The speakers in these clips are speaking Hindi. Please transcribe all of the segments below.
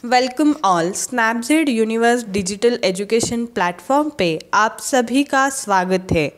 Welcome all Snapzed universe digital education platform पे आप सभी का स्वागत है।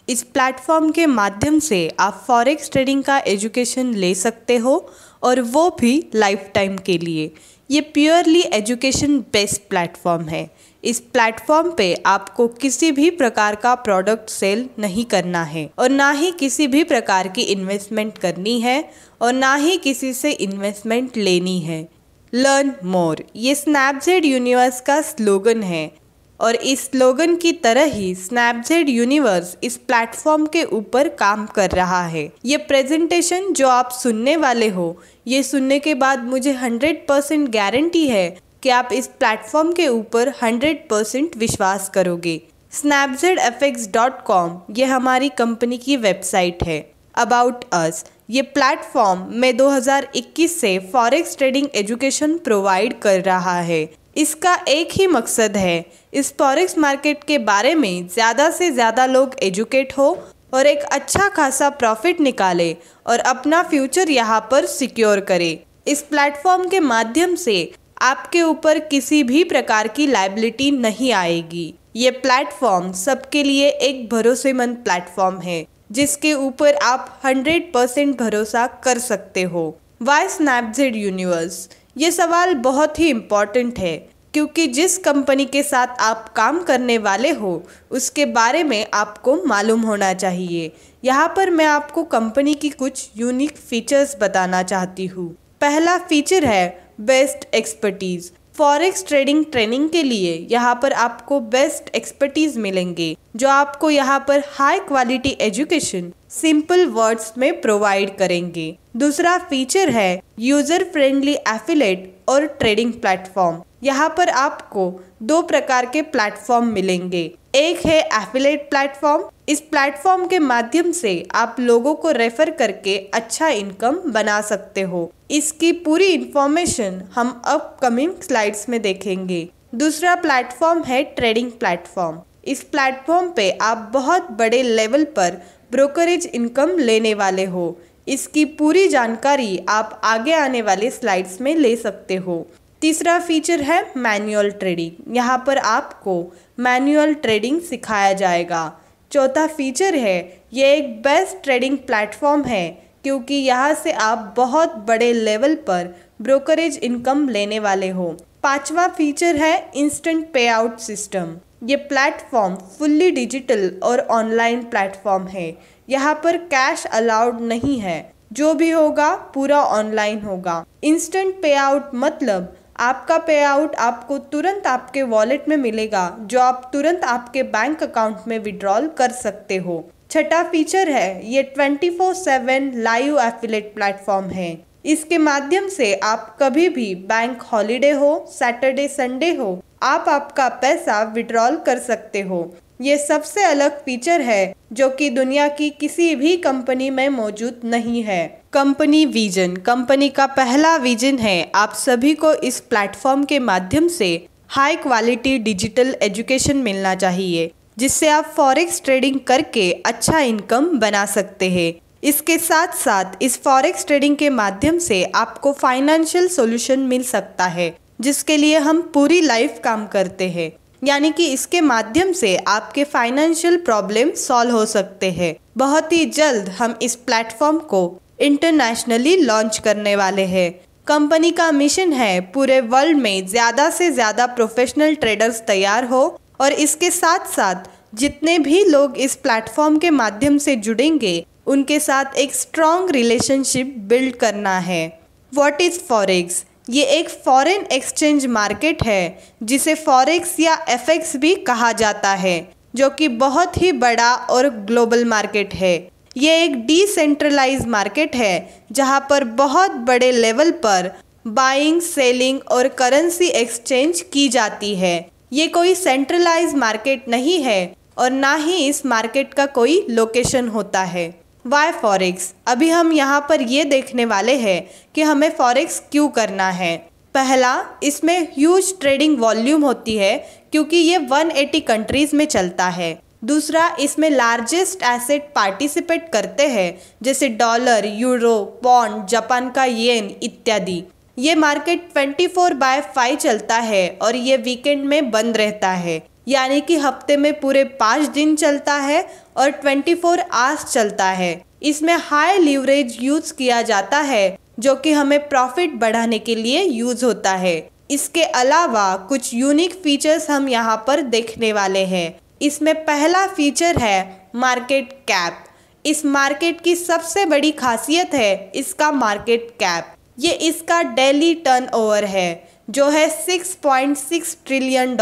इस प्लेटफॉर्म के माध्यम से आप फॉरेक्स ट्रेडिंग का एजुकेशन ले सकते हो और वो भी लाइफ टाइम के लिए। ये प्योरली एजुकेशन बेस्ड प्लेटफॉर्म है। इस प्लेटफॉर्म पे आपको किसी भी प्रकार का प्रोडक्ट सेल नहीं करना है और ना ही किसी भी प्रकार की इन्वेस्टमेंट करनी है और ना ही किसी से इन्वेस्टमेंट लेनी है। लर्न मोर, ये स्नैपजेड यूनिवर्स का स्लोगन है और इस स्लोगन की तरह ही स्नैपजेड यूनिवर्स इस प्लेटफॉर्म के ऊपर काम कर रहा है। ये प्रेजेंटेशन जो आप सुनने वाले हो, ये सुनने के बाद मुझे 100% गारंटी है कि आप इस प्लेटफॉर्म के ऊपर 100% विश्वास करोगे। snapzedfx.com ये हमारी कंपनी की वेबसाइट है। अबाउट अस, ये प्लेटफॉर्म में 2021 से फॉरेक्स ट्रेडिंग एजुकेशन प्रोवाइड कर रहा है। इसका एक ही मकसद है, इस फॉरेक्स मार्केट के बारे में ज़्यादा से ज़्यादा लोग एजुकेट हो और एक अच्छा खासा प्रॉफिट निकाले और अपना फ्यूचर यहाँ पर सिक्योर करे। इस प्लेटफॉर्म के माध्यम से आपके ऊपर किसी भी प्रकार की लायबिलिटी नहीं आएगी। ये प्लेटफॉर्म सबके लिए एक भरोसेमंद प्लेटफॉर्म है जिसके ऊपर आप 100% भरोसा कर सकते हो। वाई स्नैपजेड यूनिवर्स, ये सवाल बहुत ही इम्पॉर्टेंट है क्योंकि जिस कंपनी के साथ आप काम करने वाले हो उसके बारे में आपको मालूम होना चाहिए। यहाँ पर मैं आपको कंपनी की कुछ यूनिक फीचर्स बताना चाहती हूँ। पहला फीचर है best expertise. Forex trading training के लिए यहाँ पर आपको बेस्ट एक्सपर्टीज मिलेंगे जो आपको यहाँ पर high quality education simple words में प्रोवाइड करेंगे। दूसरा फीचर है यूजर फ्रेंडली एफिलेट और ट्रेडिंग प्लेटफॉर्म। यहाँ पर आपको दो प्रकार के प्लेटफॉर्म मिलेंगे। एक है एफिलेट प्लेटफॉर्म। इस प्लेटफॉर्म के माध्यम से आप लोगों को रेफर करके अच्छा इनकम बना सकते हो। इसकी पूरी इंफॉर्मेशन हम अपकमिंग स्लाइड्स में देखेंगे। दूसरा प्लेटफॉर्म है ट्रेडिंग प्लेटफॉर्म। इस प्लेटफॉर्म पे आप बहुत बड़े लेवल पर ब्रोकरेज इनकम लेने वाले हो। इसकी पूरी जानकारी आप आगे आने वाले स्लाइड्स में ले सकते हो। तीसरा फीचर है मैनुअल ट्रेडिंग। यहाँ पर आपको मैनुअल ट्रेडिंग सिखाया जाएगा। चौथा फीचर है ये एक बेस्ट ट्रेडिंग प्लेटफॉर्म है क्योंकि यहाँ से आप बहुत बड़े लेवल पर ब्रोकरेज इनकम लेने वाले हो। पांचवा फीचर है इंस्टेंट पे आउट सिस्टम। ये प्लेटफॉर्म फुल्ली डिजिटल और ऑनलाइन प्लेटफॉर्म है। यहाँ पर कैश अलाउड नहीं है, जो भी होगा पूरा ऑनलाइन होगा। इंस्टेंट पे आउट मतलब आपका पे आउट आपको तुरंत आपके वॉलेट में मिलेगा जो आप तुरंत आपके बैंक अकाउंट में विड्रॉल कर सकते हो। छठा फीचर है ये 24/7 लाइव एफिलेट प्लेटफॉर्म है। इसके माध्यम से आप कभी भी बैंक हॉलीडे हो, सैटरडे संडे हो, आप आपका पैसा विड्रॉल कर सकते हो। ये सबसे अलग फीचर है जो कि दुनिया की किसी भी कंपनी में मौजूद नहीं है। कंपनी विजन, कंपनी का पहला विजन है आप सभी को इस प्लेटफॉर्म के माध्यम से हाई क्वालिटी डिजिटल एजुकेशन मिलना चाहिए जिससे आप फॉरेक्स ट्रेडिंग करके अच्छा इनकम बना सकते हैं। इसके साथ साथ इस फॉरेक्स ट्रेडिंग के माध्यम से आपको फाइनेंशियल सॉल्यूशन मिल सकता है जिसके लिए हम पूरी लाइफ काम करते हैं। यानी कि इसके माध्यम से आपके फाइनेंशियल प्रॉब्लम सॉल्व हो सकते हैं। बहुत ही जल्द हम इस प्लेटफॉर्म को इंटरनेशनली लॉन्च करने वाले हैं। कंपनी का मिशन है पूरे वर्ल्ड में ज़्यादा से ज़्यादा प्रोफेशनल ट्रेडर्स तैयार हो और इसके साथ साथ जितने भी लोग इस प्लेटफॉर्म के माध्यम से जुड़ेंगे उनके साथ एक स्ट्रॉन्ग रिलेशनशिप बिल्ड करना है। What is forex? ये एक फॉरेन एक्सचेंज मार्केट है जिसे फॉरेक्स या एफएक्स भी कहा जाता है जो कि बहुत ही बड़ा और ग्लोबल मार्केट है। ये एक डिसेंट्रलाइज मार्केट है जहां पर बहुत बड़े लेवल पर बाइंग, सेलिंग और करेंसी एक्सचेंज की जाती है। ये कोई सेंट्रलाइज मार्केट नहीं है और ना ही इस मार्केट का कोई लोकेशन होता है। Why forex? अभी हम यहाँ पर ये देखने वाले हैं कि हमें फॉरेक्स क्यों करना है। पहला, इसमें ह्यूज ट्रेडिंग वॉल्यूम होती है क्योंकि ये 180 कंट्रीज़ में चलता है। दूसरा, इसमें लार्जेस्ट एसेट पार्टिसिपेट करते हैं जैसे डॉलर, यूरो, पौंड, जापान का येन इत्यादि। ये मार्केट 24/5 चलता है और ये वीकेंड में बंद रहता है, यानी कि हफ्ते में पूरे 5 दिन चलता है और 24 आवर्स चलता है। इसमें हाई लीवरेज यूज किया जाता है जो कि हमें प्रॉफिट बढ़ाने के लिए यूज होता है। इसके अलावा कुछ यूनिक फीचर्स हम यहाँ पर देखने वाले हैं। इसमें पहला फीचर है मार्केट कैप। इस मार्केट की सबसे बड़ी खासियत है इसका मार्केट कैप। ये इसका डेली टर्नओवर है जो है $6.6 ट्रिलियन,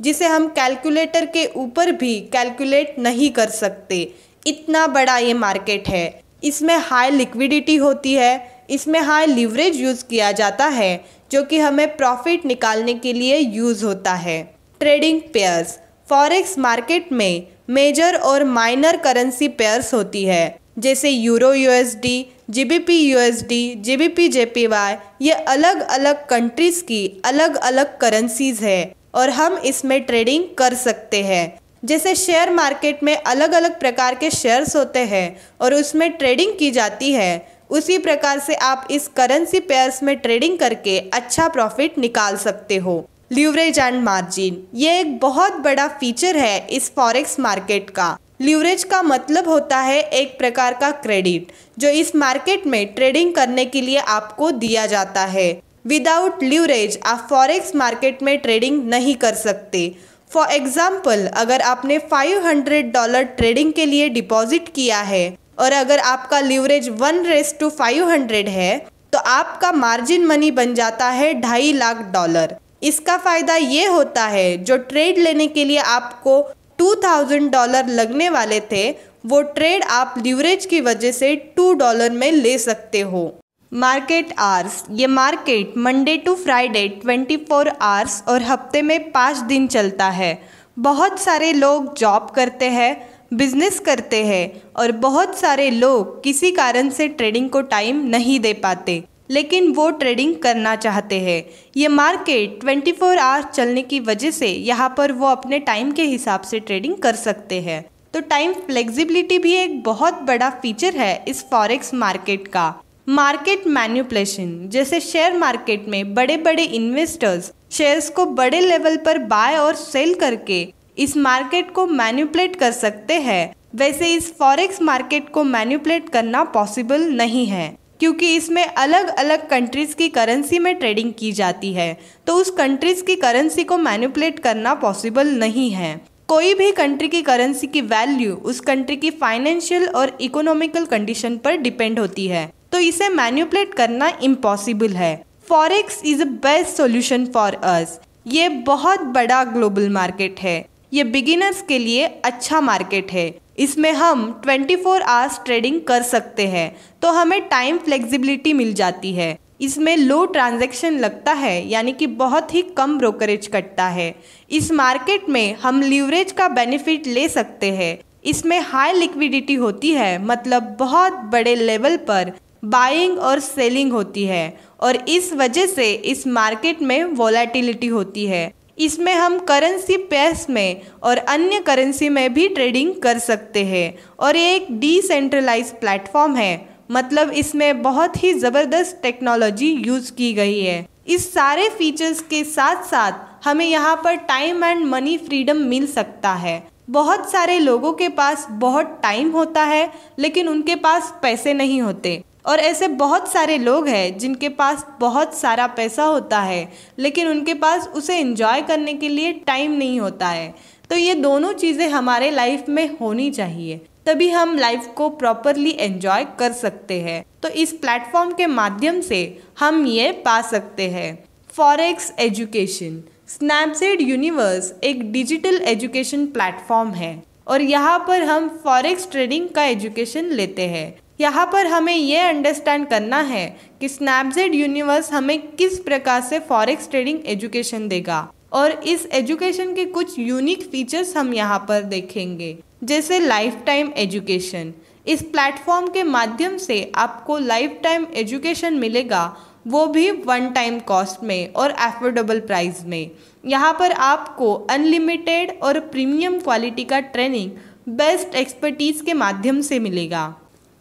जिसे हम कैलकुलेटर के ऊपर भी कैलकुलेट नहीं कर सकते। इतना बड़ा ये मार्केट है। इसमें हाई लिक्विडिटी होती है, इसमें हाई लीवरेज यूज़ किया जाता है जो कि हमें प्रॉफिट निकालने के लिए यूज़ होता है। Trading pairs. फॉरेक्स मार्केट में मेजर और माइनर करेंसी पेयर्स होती है, जैसे euro USD, GBP USD, GBP JPY. ये अलग अलग कंट्रीज़ की अलग अलग करेंसीज है और हम इसमें ट्रेडिंग कर सकते हैं। जैसे शेयर मार्केट में अलग अलग प्रकार के शेयर्स होते हैं और उसमें ट्रेडिंग की जाती है, उसी प्रकार से आप इस करेंसी पेयर्स में ट्रेडिंग करके अच्छा प्रॉफिट निकाल सकते हो। लीवरेज एंड मार्जिन, ये एक बहुत बड़ा फीचर है इस फॉरेक्स मार्केट का। लीवरेज का मतलब होता है एक प्रकार का क्रेडिट जो इस मार्केट में ट्रेडिंग करने के लिए आपको दिया जाता है। विदाउट लीवरेज आप फॉरेक्स मार्केट में ट्रेडिंग नहीं कर सकते। फॉर एग्जाम्पल, अगर आपने $500 ट्रेडिंग के लिए डिपॉजिट किया है और अगर आपका लीवरेज 1:500 है तो आपका मार्जिन मनी बन जाता है $2.5 लाख। इसका फ़ायदा ये होता है जो ट्रेड लेने के लिए आपको $2,000 लगने वाले थे, वो ट्रेड आप लीवरेज की वजह से $2 में ले सकते हो। Market hours. ये market Monday to Friday 24 hours और हफ्ते में 5 दिन चलता है। बहुत सारे लोग जॉब करते हैं, बिजनेस करते हैं और बहुत सारे लोग किसी कारण से ट्रेडिंग को टाइम नहीं दे पाते, लेकिन वो ट्रेडिंग करना चाहते हैं। ये मार्केट 24 आवर्स चलने की वजह से यहाँ पर वो अपने टाइम के हिसाब से ट्रेडिंग कर सकते हैं। तो टाइम फ्लेक्सिबिलिटी भी एक बहुत बड़ा फीचर है इस फॉरेक्स मार्केट का। Market manipulation. जैसे शेयर मार्केट में बड़े बड़े इन्वेस्टर्स शेयर्स को बड़े लेवल पर बाय और सेल करके इस मार्केट को मैनिपुलेट कर सकते हैं, वैसे इस फॉरेक्स मार्केट को मैनिपुलेट करना पॉसिबल नहीं है, क्योंकि इसमें अलग अलग कंट्रीज़ की करेंसी में ट्रेडिंग की जाती है। तो उस कंट्रीज़ की करेंसी को मैनिपुलेट करना पॉसिबल नहीं है। कोई भी कंट्री की करेंसी की वैल्यू उस कंट्री की फाइनेंशियल और इकोनॉमिकल कंडीशन पर डिपेंड होती है, तो इसे मैनिपुलेट करना इम्पॉसिबल है। Forex is a best solution for us. ये बहुत बड़ा ग्लोबल मार्केट है। ये बिगिनर्स के लिए अच्छा मार्केट है। इसमें हम 24 आवर्स ट्रेडिंग कर सकते हैं, तो हमें टाइम फ्लेक्सिबिलिटी मिल जाती है। इसमें लो ट्रांजैक्शन लगता है, यानी कि बहुत ही कम ब्रोकरेज कटता है। इस मार्केट में हम लीवरेज का बेनिफिट ले सकते हैं। इसमें हाई लिक्विडिटी होती है, मतलब बहुत बड़े लेवल पर बाइंग और सेलिंग होती है और इस वजह से इस मार्केट में वोलेटिलिटी होती है। इसमें हम करेंसी पेयर्स में और अन्य करेंसी में भी ट्रेडिंग कर सकते हैं और ये एक डिसेंट्रलाइज्ड प्लेटफॉर्म है, मतलब इसमें बहुत ही ज़बरदस्त टेक्नोलॉजी यूज़ की गई है। इस सारे फीचर्स के साथ साथ हमें यहाँ पर टाइम एंड मनी फ्रीडम मिल सकता है। बहुत सारे लोगों के पास बहुत टाइम होता है लेकिन उनके पास पैसे नहीं होते, और ऐसे बहुत सारे लोग हैं जिनके पास बहुत सारा पैसा होता है लेकिन उनके पास उसे एंजॉय करने के लिए टाइम नहीं होता है। तो ये दोनों चीज़ें हमारे लाइफ में होनी चाहिए, तभी हम लाइफ को प्रॉपरली एंजॉय कर सकते हैं। तो इस प्लेटफॉर्म के माध्यम से हम ये पा सकते हैं। Forex education. स्नैपसीड यूनिवर्स एक डिजिटल एजुकेशन प्लेटफॉर्म है और यहाँ पर हम फॉरेक्स ट्रेडिंग का एजुकेशन लेते हैं। यहाँ पर हमें ये अंडरस्टैंड करना है कि स्नैपसीड यूनिवर्स हमें किस प्रकार से फॉरेक्स ट्रेडिंग एजुकेशन देगा, और इस एजुकेशन के कुछ यूनिक फीचर्स हम यहाँ पर देखेंगे, जैसे लाइफ टाइम एजुकेशन। इस प्लेटफॉर्म के माध्यम से आपको लाइफ टाइम एजुकेशन मिलेगा, वो भी 1 टाइम कॉस्ट में और एफोर्डेबल प्राइस में। यहाँ पर आपको अनलिमिटेड और प्रीमियम क्वालिटी का ट्रेनिंग बेस्ट एक्सपर्टीज़ के माध्यम से मिलेगा।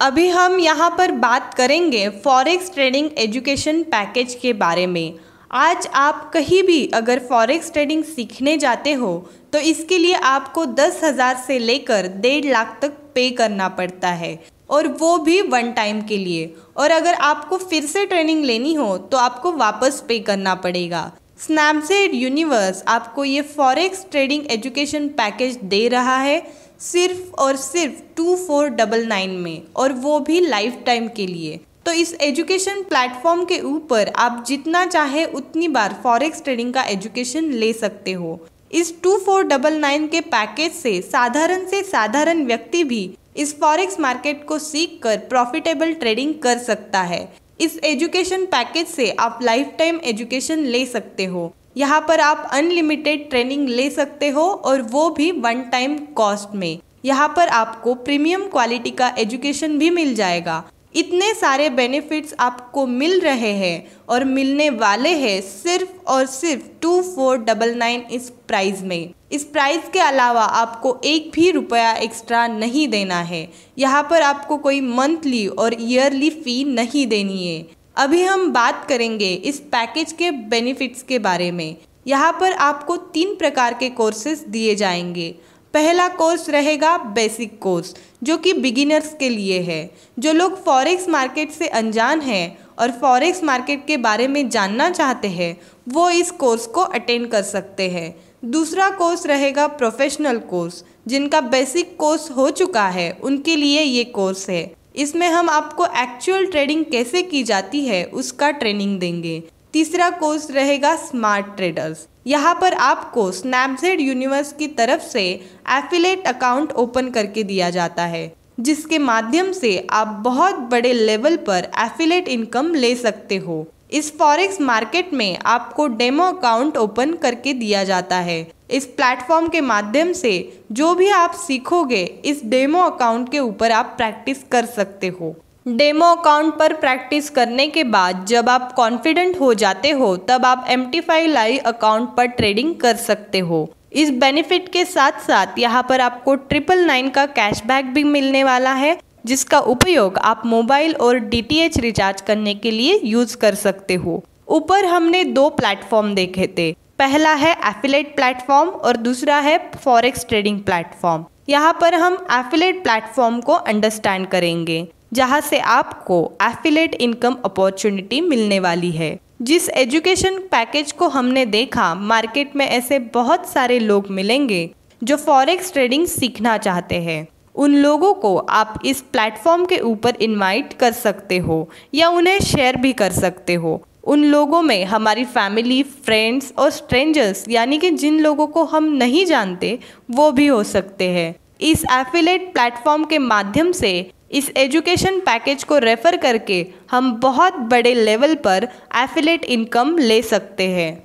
अभी हम यहाँ पर बात करेंगे फॉरेक्स ट्रेडिंग एजुकेशन पैकेज के बारे में। आज आप कहीं भी अगर फॉरेक्स ट्रेडिंग सीखने जाते हो तो इसके लिए आपको 10,000 से लेकर 1.5 लाख तक पे करना पड़ता है, और वो भी वन टाइम के लिए। और अगर आपको फिर से ट्रेनिंग लेनी हो तो आपको वापस पे करना पड़ेगा। स्नैपसीड यूनिवर्स आपको ये फॉरेक्स ट्रेडिंग एजुकेशन पैकेज दे रहा है सिर्फ और सिर्फ 2499 में, और वो भी लाइफ टाइम के लिए। तो इस एजुकेशन प्लेटफॉर्म के ऊपर आप जितना चाहे उतनी बार फॉरेक्स ट्रेडिंग का एजुकेशन ले सकते हो। इस 2499 के पैकेज से साधारण व्यक्ति भी इस फॉरेक्स मार्केट को सीख कर प्रॉफिटेबल ट्रेडिंग कर सकता है। इस एजुकेशन पैकेज से आप लाइफ टाइम एजुकेशन ले सकते हो। यहाँ पर आप अनलिमिटेड ट्रेनिंग ले सकते हो, और वो भी वन टाइम कॉस्ट में। यहाँ पर आपको प्रीमियम क्वालिटी का एजुकेशन भी मिल जाएगा। इतने सारे बेनिफिट्स आपको मिल रहे हैं और मिलने वाले हैं सिर्फ और सिर्फ 2499 इस प्राइस में। इस प्राइस के अलावा आपको एक भी रुपया एक्स्ट्रा नहीं देना है। यहाँ पर आपको कोई मंथली और ईयरली फ़ी नहीं देनी है। अभी हम बात करेंगे इस पैकेज के बेनिफिट्स के बारे में। यहाँ पर आपको 3 प्रकार के कोर्सेज दिए जाएंगे। पहला कोर्स रहेगा बेसिक कोर्स, जो कि बिगिनर्स के लिए है। जो लोग फॉरेक्स मार्केट से अनजान हैं और फॉरेक्स मार्केट के बारे में जानना चाहते हैं, वो इस कोर्स को अटेंड कर सकते हैं। दूसरा कोर्स रहेगा प्रोफेशनल कोर्स। जिनका बेसिक कोर्स हो चुका है उनके लिए ये कोर्स है। इसमें हम आपको एक्चुअल ट्रेडिंग कैसे की जाती है उसका ट्रेनिंग देंगे। तीसरा कोर्स रहेगा स्मार्ट ट्रेडर्स। यहाँ पर आपको स्नैपसीड यूनिवर्स की तरफ से एफिलिएट अकाउंट ओपन करके दिया जाता है, जिसके माध्यम से आप बहुत बड़े लेवल पर एफिलिएट इनकम ले सकते हो। इस फॉरेक्स मार्केट में आपको डेमो अकाउंट ओपन करके दिया जाता है। इस प्लेटफॉर्म के माध्यम से जो भी आप सीखोगे इस डेमो अकाउंट के ऊपर आप प्रैक्टिस कर सकते हो। डेमो अकाउंट पर प्रैक्टिस करने के बाद जब आप कॉन्फिडेंट हो जाते हो तब आप MT5 लाइव अकाउंट पर ट्रेडिंग कर सकते हो। इस बेनिफिट के साथ साथ यहाँ पर आपको 999 का कैशबैक भी मिलने वाला है, जिसका उपयोग आप मोबाइल और DTH रिचार्ज करने के लिए यूज कर सकते हो। ऊपर हमने 2 प्लेटफॉर्म देखे थे। पहला है एफिलिएट प्लेटफॉर्म और दूसरा है फॉरेक्स ट्रेडिंग प्लेटफॉर्म। यहाँ पर हम एफिलिएट प्लेटफॉर्म को अंडरस्टैंड करेंगे, जहाँ से आपको एफिलिएट इनकम अपॉर्चुनिटी मिलने वाली है। जिस एजुकेशन पैकेज को हमने देखा, मार्केट में ऐसे बहुत सारे लोग मिलेंगे जो फॉरेक्स ट्रेडिंग सीखना चाहते हैं। उन लोगों को आप इस प्लेटफॉर्म के ऊपर इनवाइट कर सकते हो या उन्हें शेयर भी कर सकते हो। उन लोगों में हमारी फैमिली, फ्रेंड्स और स्ट्रेंजर्स, यानी कि जिन लोगों को हम नहीं जानते वो भी हो सकते हैं। इस एफिलिएट प्लेटफॉर्म के माध्यम से इस एजुकेशन पैकेज को रेफर करके हम बहुत बड़े लेवल पर एफिलिएट इनकम ले सकते हैं।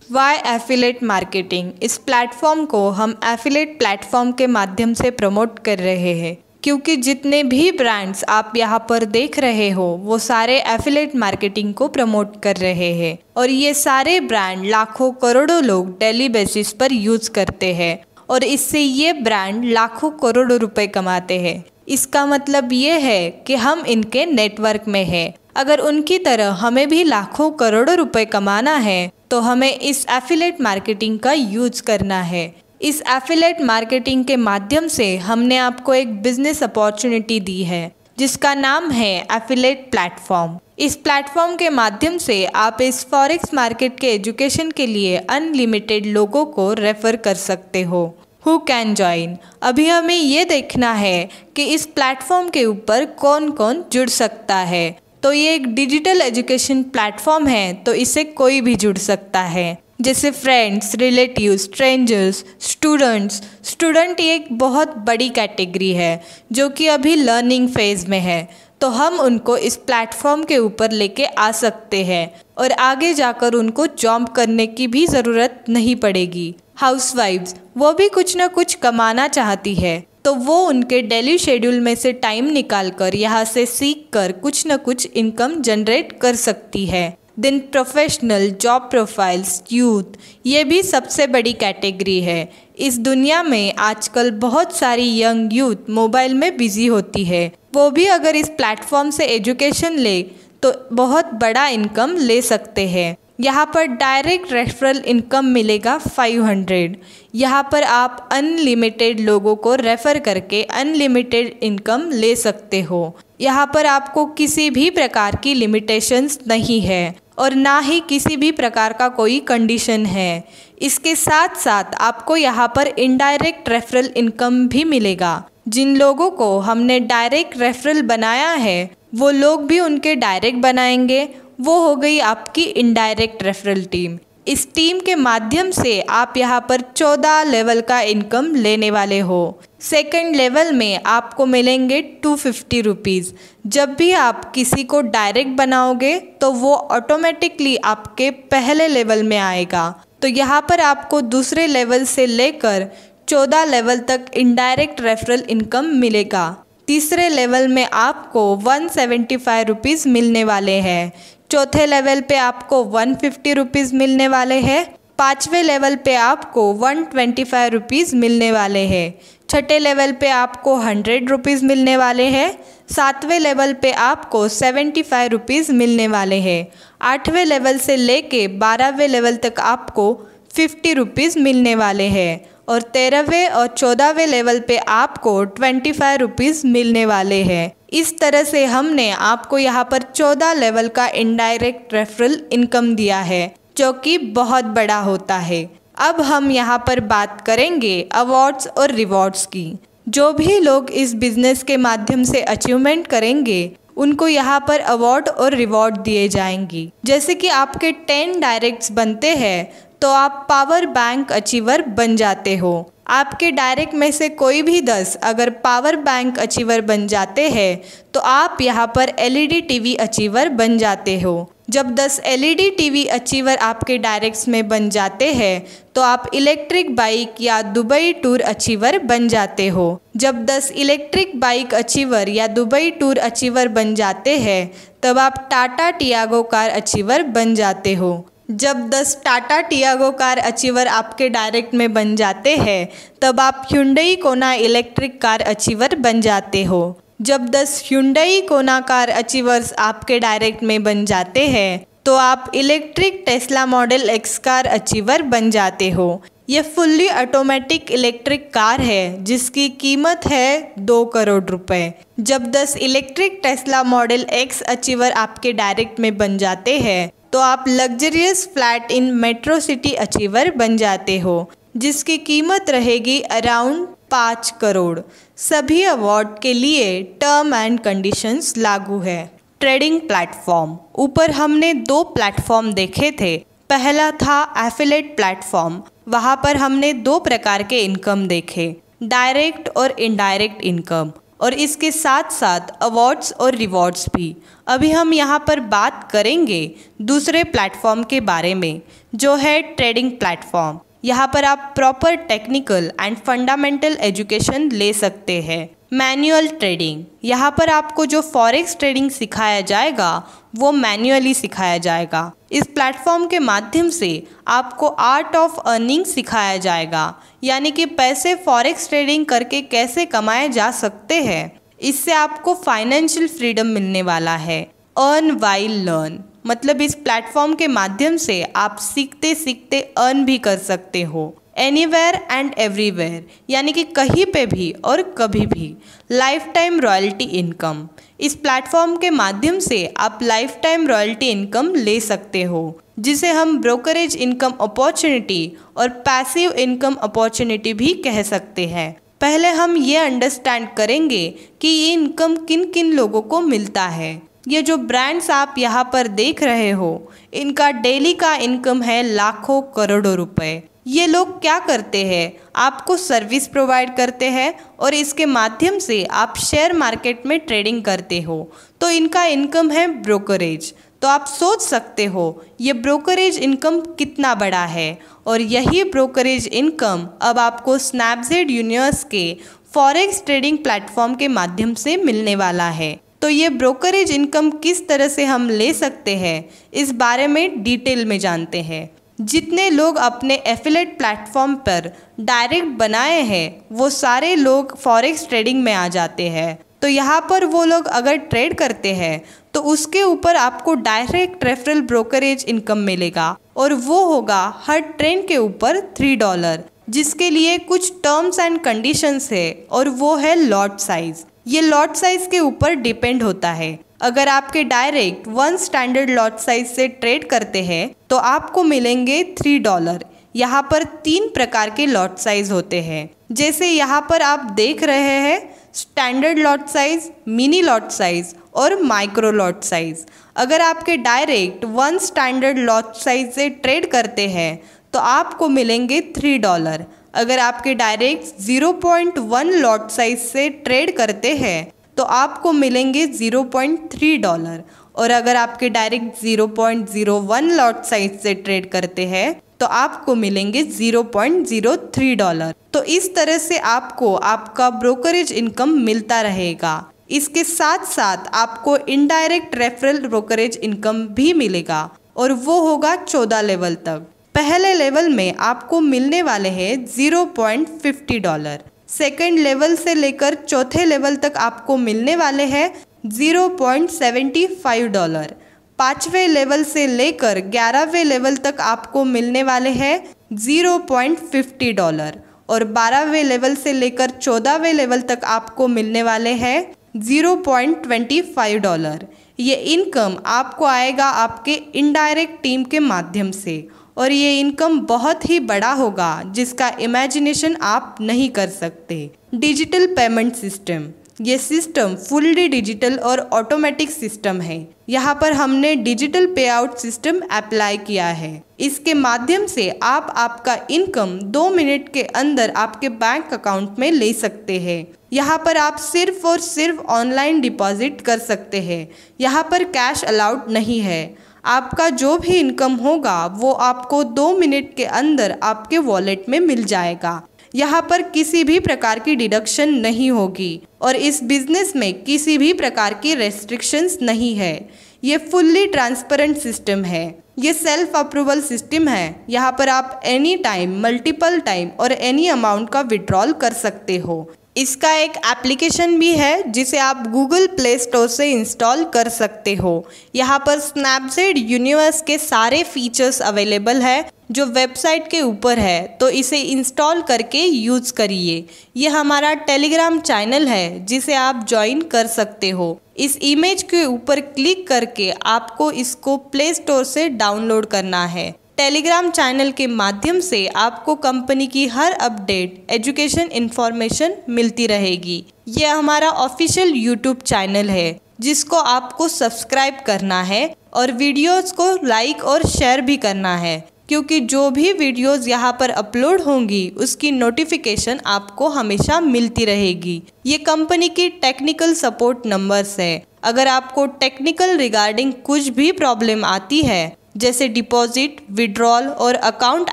वाई एफिलिएट मार्केटिंग, इस प्लेटफॉर्म को हम एफिलिएट प्लेटफॉर्म के माध्यम से प्रमोट कर रहे हैं, क्योंकि जितने भी ब्रांड्स आप यहाँ पर देख रहे हो वो सारे एफिलिएट मार्केटिंग को प्रमोट कर रहे हैं। और ये सारे ब्रांड लाखों करोड़ों लोग डेली बेसिस पर यूज़ करते हैं, और इससे ये ब्रांड लाखों करोड़ों रुपए कमाते हैं। इसका मतलब ये है कि हम इनके नेटवर्क में हैं। अगर उनकी तरह हमें भी लाखों करोड़ों रुपए कमाना है तो हमें इस एफिलिएट मार्केटिंग का यूज करना है। इस एफिलिएट मार्केटिंग के माध्यम से हमने आपको एक बिजनेस अपॉर्चुनिटी दी है, जिसका नाम है एफिलिएट प्लेटफॉर्म। इस प्लेटफॉर्म के माध्यम से आप इस फॉरेक्स मार्केट के एजुकेशन के लिए अनलिमिटेड लोगों को रेफर कर सकते हो। Who can join? अभी हमें ये देखना है कि इस प्लेटफॉर्म के ऊपर कौन कौन जुड़ सकता है। तो ये एक डिजिटल एजुकेशन प्लेटफॉर्म है, तो इससे कोई भी जुड़ सकता है, जैसे friends, relatives, strangers, students. Student ये एक बहुत बड़ी कैटेगरी है जो कि अभी लर्निंग फेज में है, तो हम उनको इस प्लेटफॉर्म के ऊपर लेके आ सकते हैं और आगे जाकर उनको जॉब करने की भी ज़रूरत नहीं पड़ेगी। हाउसवाइफ्स, वो भी कुछ ना कुछ कमाना चाहती है, तो वो उनके डेली शेड्यूल में से टाइम निकाल कर यहाँ से सीख कर कुछ न कुछ इनकम जनरेट कर सकती है। Then professional, job profiles, youth, ये भी सबसे बड़ी कैटेगरी है। इस दुनिया में आजकल बहुत सारी यंग यूथ मोबाइल में बिजी होती है। वो भी अगर इस प्लेटफॉर्म से एजुकेशन ले तो बहुत बड़ा इनकम ले सकते हैं। यहाँ पर डायरेक्ट रेफरल इनकम मिलेगा 500। यहाँ पर आप अनलिमिटेड लोगों को रेफ़र करके अनलिमिटेड इनकम ले सकते हो। यहाँ पर आपको किसी भी प्रकार की लिमिटेशंस नहीं है और ना ही किसी भी प्रकार का कोई कंडीशन है। इसके साथ साथ आपको यहाँ पर इनडायरेक्ट रेफरल इनकम भी मिलेगा। जिन लोगों को हमने डायरेक्ट रेफरल बनाया है वो लोग भी उनके डायरेक्ट बनाएंगे। वो हो गई आपकी इनडायरेक्ट रेफरल टीम। इस टीम के माध्यम से आप यहाँ पर 14 लेवल का इनकम लेने वाले हो। सेकंड लेवल में आपको मिलेंगे 250 रुपीज़। जब भी आप किसी को डायरेक्ट बनाओगे तो वो ऑटोमेटिकली आपके पहले लेवल में आएगा। तो यहाँ पर आपको दूसरे लेवल से लेकर 14 लेवल तक इनडायरेक्ट रेफरल इनकम मिलेगा। तीसरे लेवल में आपको 175 रुपीज़ मिलने वाले हैं। चौथे लेवल पे आपको 150 रुपीज़ मिलने वाले हैं। पाँचवें लेवल पे आपको 125 रुपीज़ मिलने वाले हैं। छठे लेवल पे आपको 100 रुपीज़ मिलने वाले हैं। सातवें लेवल पे आपको 75 रुपीज़ मिलने वाले हैं। आठवें लेवल से लेके 12वें लेवल तक आपको 50 रुपीज़ मिलने वाले हैं और 13वें और 14वें लेवल पे आपको 25 रुपीज़ मिलने वाले हैं। इस तरह से हमने आपको यहाँ पर 14 लेवल का इनडायरेक्ट रेफरल इनकम दिया है जो कि बहुत बड़ा होता है। अब हम यहाँ पर बात करेंगे अवार्ड्स और रिवॉर्ड्स की। जो भी लोग इस बिज़नेस के माध्यम से अचीवमेंट करेंगे उनको यहाँ पर अवार्ड और रिवॉर्ड दिए जाएंगी। जैसे कि आपके 10 डायरेक्ट्स बनते हैं तो आप पावर बैंक अचीवर बन जाते हो। आपके डायरेक्ट में से कोई भी 10 अगर पावर बैंक अचीवर बन जाते हैं तो आप यहाँ पर एलईडी टीवी अचीवर बन जाते हो। जब 10 एलईडी टीवी अचीवर आपके डायरेक्ट्स में बन जाते हैं तो आप इलेक्ट्रिक बाइक या दुबई टूर अचीवर बन जाते हो। जब 10 इलेक्ट्रिक बाइक अचीवर या दुबई टूर अचीवर बन जाते हैं तब आप टाटा टियागो कार अचीवर बन जाते हो। जब 10 टाटा टियागो कार अचीवर आपके डायरेक्ट में बन जाते हैं तब आप ह्युंडई कोना इलेक्ट्रिक कार अचीवर बन जाते हो। जब 10 ह्युंडई कोना कार अचीवर्स आपके डायरेक्ट में बन जाते हैं तो आप electric Tesla model x car achiever बन जाते हो। ये फुल्ली ऑटोमेटिक इलेक्ट्रिक कार है जिसकी कीमत है 2 करोड़ रुपए। जब 10 electric Tesla model x achiever आपके डायरेक्ट में बन जाते हैं तो आप luxurious flat in metro city achiever बन जाते हो जिसकी कीमत रहेगी अराउंड 5 करोड़। सभी अवार्ड के लिए टर्म एंड कंडीशंस लागू है। ट्रेडिंग प्लेटफॉर्म, ऊपर हमने 2 प्लेटफॉर्म देखे थे। पहला था एफिलेट प्लेटफॉर्म। वहाँ पर हमने 2 प्रकार के इनकम देखे, डायरेक्ट और इनडायरेक्ट इनकम, और इसके साथ साथ अवार्ड्स और रिवॉर्ड्स भी। अभी हम यहाँ पर बात करेंगे दूसरे प्लेटफॉर्म के बारे में जो है ट्रेडिंग प्लेटफॉर्म। यहाँ पर आप proper technical and fundamental education ले सकते हैं। मैनुअल ट्रेडिंग, यहाँ पर आपको जो फॉरेक्स ट्रेडिंग सिखाया जाएगा वो मैन्युअली सिखाया जाएगा। इस प्लेटफॉर्म के माध्यम से आपको आर्ट ऑफ अर्निंग सिखाया जाएगा, यानी कि पैसे फॉरेक्स ट्रेडिंग करके कैसे कमाए जा सकते हैं। इससे आपको फाइनेंशियल फ्रीडम मिलने वाला है। अर्न वाइल लर्न, मतलब इस प्लेटफॉर्म के माध्यम से आप सीखते सीखते अर्न भी कर सकते हो। एनीवेयर एंड एवरीवेयर, यानी कि कहीं पे भी और कभी भी। लाइफ टाइम रॉयल्टी इनकम, इस प्लेटफॉर्म के माध्यम से आप लाइफ टाइम रॉयल्टी इनकम ले सकते हो जिसे हम ब्रोकरेज इनकम अपॉर्चुनिटी और पैसिव इनकम अपॉर्चुनिटी भी कह सकते हैं। पहले हम ये अंडरस्टैंड करेंगे कि ये इनकम किन किन लोगों को मिलता है। ये जो ब्रांड्स आप यहाँ पर देख रहे हो इनका डेली का इनकम है लाखों करोड़ों रुपए। ये लोग क्या करते हैं, आपको सर्विस प्रोवाइड करते हैं और इसके माध्यम से आप शेयर मार्केट में ट्रेडिंग करते हो, तो इनका इनकम है ब्रोकरेज। तो आप सोच सकते हो ये ब्रोकरेज इनकम कितना बड़ा है, और यही ब्रोकरेज इनकम अब आपको स्नैपजेड यूनिवर्स के फॉरेक्स ट्रेडिंग प्लेटफॉर्म के माध्यम से मिलने वाला है। तो ये ब्रोकरेज इनकम किस तरह से हम ले सकते हैं इस बारे में डिटेल में जानते हैं। जितने लोग अपने एफिलेट प्लेटफॉर्म पर डायरेक्ट बनाए हैं वो सारे लोग फॉरेक्स ट्रेडिंग में आ जाते हैं। तो तो यहाँ पर वो लोग अगर ट्रेड करते हैं तो उसके ऊपर आपको डायरेक्ट रेफरल ब्रोकरेज इनकम मिलेगा और वो होगा हर ट्रेड के ऊपर $3, जिसके लिए कुछ टर्म्स एंड कंडीशंस है और वो है लॉट साइज। ये लॉट साइज के ऊपर डिपेंड होता है। अगर आपके डायरेक्ट 1 स्टैंडर्ड लॉट साइज से ट्रेड करते हैं तो आपको मिलेंगे $3। यहाँ पर 3 प्रकार के लॉट साइज होते हैं, जैसे यहाँ पर आप देख रहे हैं standard lot size, mini lot size और माइक्रो लॉट साइज। अगर आपके डायरेक्ट 1 स्टैंडर्ड लॉट साइज से ट्रेड करते हैं तो आपको मिलेंगे $3। अगर आपके डायरेक्ट 0.1 लॉट साइज से ट्रेड करते हैं तो आपको मिलेंगे $0.3 और अगर आपके डायरेक्ट 0.01 लॉट साइज से ट्रेड करते हैं तो आपको मिलेंगे $0.03। तो इस तरह से आपको आपका ब्रोकरेज इनकम मिलता रहेगा। इसके साथ साथ आपको इनडायरेक्ट रेफरल ब्रोकरेज इनकम भी मिलेगा और वो होगा 14 लेवल तक। पहले लेवल में आपको मिलने वाले हैं $0.50। सेकेंड लेवल से लेकर चौथे लेवल तक आपको मिलने वाले हैं $0.75। 5वें लेवल से लेकर 11वें लेवल तक आपको मिलने वाले हैं $0.50 और 12वें लेवल से लेकर 14वें लेवल तक आपको मिलने वाले हैं $0.25। ये इनकम आपको आएगा आपके इनडायरेक्ट टीम के माध्यम से और ये इनकम बहुत ही बड़ा होगा जिसका इमेजिनेशन आप नहीं कर सकते। डिजिटल पेमेंट सिस्टम, ये सिस्टम फुल्ली डिजिटल और ऑटोमेटिक सिस्टम है। यहाँ पर हमने डिजिटल पे आउट सिस्टम अप्लाई किया है। इसके माध्यम से आप आपका इनकम 2 मिनट के अंदर आपके बैंक अकाउंट में ले सकते हैं। यहाँ पर आप सिर्फ और सिर्फ ऑनलाइन डिपॉजिट कर सकते हैं। यहाँ पर कैश अलाउड नहीं है। आपका जो भी इनकम होगा वो आपको 2 मिनट के अंदर आपके वॉलेट में मिल जाएगा। यहाँ पर किसी भी प्रकार की डिडक्शन नहीं होगी और इस बिजनेस में किसी भी प्रकार की रेस्ट्रिक्शंस नहीं है। ये फुल्ली ट्रांसपेरेंट सिस्टम है। ये सेल्फ अप्रूवल सिस्टम है। यहाँ पर आप एनी टाइम, मल्टीपल टाइम और एनी अमाउंट का विड्रॉल कर सकते हो। इसका एक एप्लीकेशन भी है जिसे आप गूगल प्ले स्टोर से इंस्टॉल कर सकते हो। यहाँ पर स्नैपसीड यूनिवर्स के सारे फीचर्स अवेलेबल है जो वेबसाइट के ऊपर है, तो इसे इंस्टॉल करके यूज़ करिए। ये हमारा टेलीग्राम चैनल है जिसे आप ज्वाइन कर सकते हो। इस इमेज के ऊपर क्लिक करके आपको इसको प्ले स्टोर से डाउनलोड करना है। टेलीग्राम चैनल के माध्यम से आपको कंपनी की हर अपडेट, एजुकेशन इन्फॉर्मेशन मिलती रहेगी। ये हमारा ऑफिशियल यूट्यूब चैनल है जिसको आपको सब्सक्राइब करना है और वीडियोस को लाइक और शेयर भी करना है, क्योंकि जो भी वीडियोस यहाँ पर अपलोड होंगी उसकी नोटिफिकेशन आपको हमेशा मिलती रहेगी। ये कंपनी की टेक्निकल सपोर्ट नंबर्स है। अगर आपको टेक्निकल रिगार्डिंग कुछ भी प्रॉब्लम आती है, जैसे डिपॉजिट, विड्रॉल और अकाउंट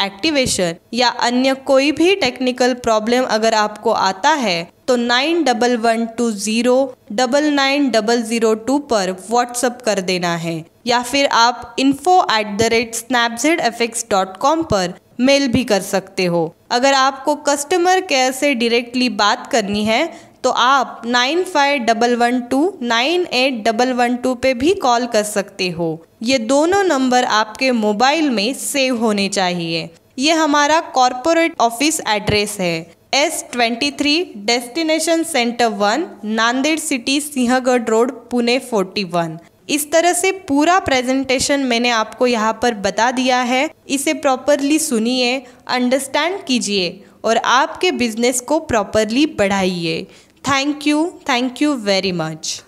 एक्टिवेशन या अन्य कोई भी टेक्निकल प्रॉब्लम अगर आपको आता है तो 9112099002 पर व्हाट्सअप कर देना है या फिर आप info@snapseedfx.com पर मेल भी कर सकते हो। अगर आपको कस्टमर केयर से डायरेक्टली बात करनी है तो आप 9511298112 पे भी कॉल कर सकते हो। ये दोनों नंबर आपके मोबाइल में सेव होने चाहिए। ये हमारा कॉरपोरेट ऑफिस एड्रेस है, S23 destination centre 1, Nanded city, Sinhagad road, Pune 41। इस तरह से पूरा प्रेजेंटेशन मैंने आपको यहाँ पर बता दिया है। इसे प्रॉपरली सुनिए, अंडरस्टैंड कीजिए और आपके बिजनेस को प्रॉपरली बढ़ाइए। Thank you very much.